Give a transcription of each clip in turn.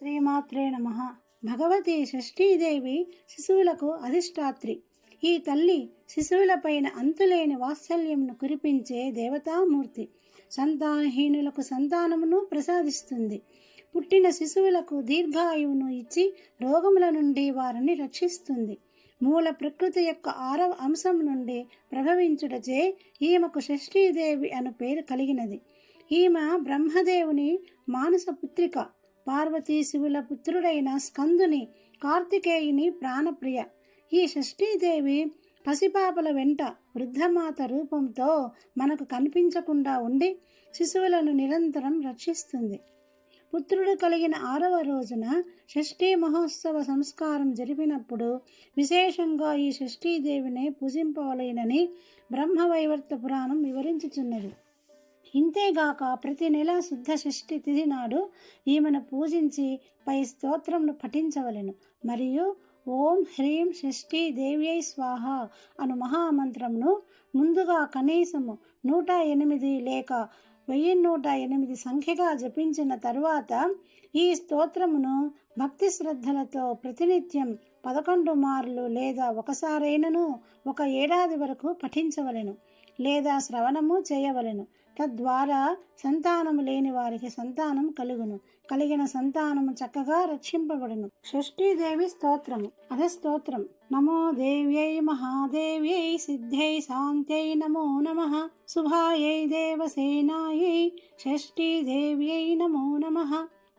శ్రీమాత్రే నమః. భగవతి షష్ఠీదేవి శిశువులకు అధిష్టాత్రి. ఈ తల్లి శిశువులపైన అంతులేని వాత్సల్యంను కురిపించే దేవతామూర్తి. సంతానహీనులకు సంతానమును ప్రసాదిస్తుంది. పుట్టిన శిశువులకు దీర్ఘాయువును ఇచ్చి రోగముల నుండి వారిని రక్షిస్తుంది. మూల ప్రకృతి యొక్క 6వ అంశం నుండి ప్రభవించుటచే ఈమెకు షష్ఠీదేవి అను పేరు కలిగినది. ఈమె బ్రహ్మదేవుని మానస పుత్రిక. పార్వతీ శివుల పుత్రుడైన స్కందుని కార్తికేయుని ప్రాణప్రియ. ఈ షష్ఠీదేవి పసిపాపల వెంట వృద్ధమాత రూపంతో మనకు కనిపించకుండా ఉండి శిశువులను నిరంతరం రక్షిస్తుంది. పుత్రుడు కలిగిన 6వ రోజున షష్ఠీ మహోత్సవ సంస్కారం జరిపినప్పుడు విశేషంగా ఈ షష్ఠీదేవిని పూజింపవలెనని బ్రహ్మవైవర్త పురాణం వివరించుచున్నది. ఇంతేగాక ప్రతి నెల శుద్ధ షష్ఠి తిథి నాడు ఈమెను పూజించి పై స్తోత్రంను పఠించవలెను. మరియు ఓం హ్రీం షష్ఠీ దేవ్యై స్వాహ అను మహామంత్రంను ముందుగా కనీసము 108 లేక 1108 సంఖ్యగా జపించిన తరువాత ఈ స్తోత్రమును భక్తి శ్రద్ధలతో ప్రతినిత్యం 11 మార్లు లేదా ఒకసారైనను 1 ఏడాది వరకు పఠించవలెను లేదా శ్రవణము చేయవలెను. తద్వారా సంతానము లేని వారికి సంతానం కలుగును. కలిగిన సంతానము చక్కగా రక్షింపబడును. షష్ఠీదేవి స్తోత్రము. అదే స్తోత్రం. నమో దేవ్యై మహాదేవ్యై సిద్ధ్యై శాంత్యై నమో నమః. శుభాయై దేవసేనాయై షష్ఠీదేవ్యై నమో నమః.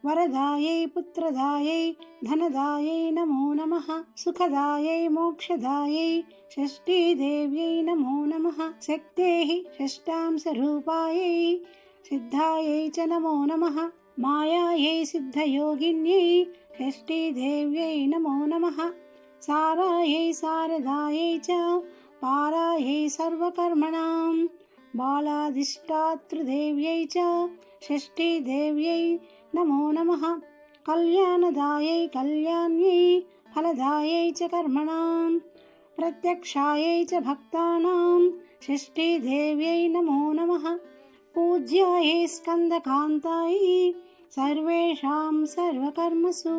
వరదాయై పుత్రదాయై ధనదాయై నమో నమః. సుఖదాయై మోక్షదాయై షష్ఠీదేవ్యై నమో నమః. శక్తేః షష్టాంశరూపాయై సిద్ధాయై చ నమో నమః. మాయాయై సిద్ధయోగిన్యై షష్ఠీదేవ్యై నమో నమః. సారాయై శారదాయై చ పారాయై సర్వకర్మణాం బాలాధిష్టాతృదేవ్యై చ షష్ఠీదేవ్యై నమో నమః. కళ్యాణదాయై కళ్యాణ్యై ఫలదాయై చ కర్మణాం ప్రత్యక్షాయై చ భక్తానాం షష్ఠీదేవ్యై నమో నమః. పూజ్యాయై స్కందకాంతాయై సర్వేషాం సర్వకర్మసు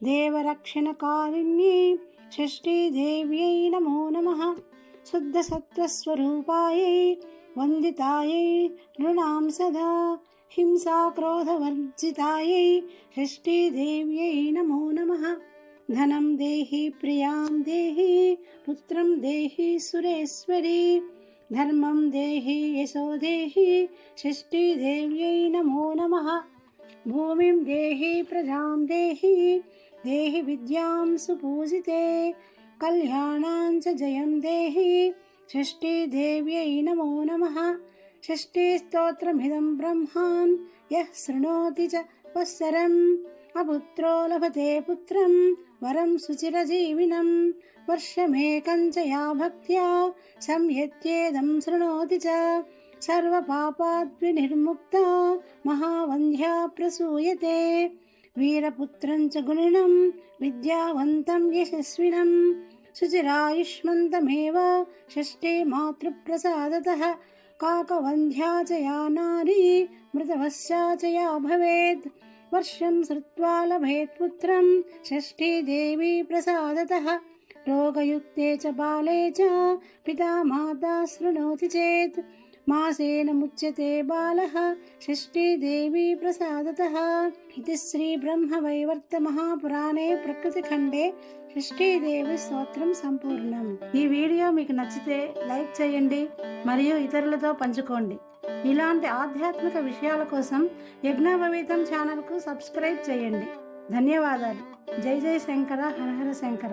దేవరక్షణకారిణ్యై షష్ఠీదేవ్యై నమో నమః. శుద్ధసత్వస్వరూపాయై వందితాయై నృణాం సదా హింసాక్రోధవర్జితాయై షష్ఠీదేవ్యై నమో నమః. ధనం దేహి ప్రియాం దేహి పుత్రం దేహి సురేశ్వరి ధర్మం దేహి యశో దేహి షష్ఠీదేవ్యై నమో నమః. భూమిం దేహి ప్రజాం దేహి దేహి విద్యాం సుపూజితే కళ్యాణాం చ జయం దేహి షష్ఠీదేవ్యై నమో నమః. షష్ఠీస్తోత్రమిదం బ్రహ్మాన్ యః శృణోతి చ వత్సరం అపుత్రో లభతే పుత్రం వరం సుచిరజీవినం వర్షమేకం చ యా భక్త్యా సంయత్యేదం శృణోతి చ సర్వపాపాద్వినిర్ముక్తా మహావంధ్యా ప్రసూయతే. వీరపుత్రం చ గుణినం విద్యావంతం యశస్వినం శుచిరాయుష్మంతమేవ షష్ఠీ మాతృప్రసాదతః. కాకవంధ్యా చ యా నారీ మృతవశ్యా చ యా భవేత్ వర్షం శ్రుత్వా లభేత్ పుత్రం షష్ఠీదేవీ ప్రసాదతః. రోగయుక్తే చ బాలే చ పితా మాతా శృణోతి చేత్ మాసేన ముచ్యతే బాలః షష్ఠీదేవీ ప్రసాదతః. ఇది శ్రీ బ్రహ్మవైవర్త మహాపురాణే ప్రకృతిఖండే షష్ఠీదేవి స్తోత్రం సంపూర్ణం. ఈ వీడియో మీకు నచ్చితే లైక్ చేయండి మరియు ఇతరులతో పంచుకోండి. ఇలాంటి ఆధ్యాత్మిక విషయాల కోసం యజ్ఞోపవీతం ఛానల్కు సబ్స్క్రైబ్ చేయండి. ధన్యవాదాలు. జై జై శంకర, హర హర శంకర.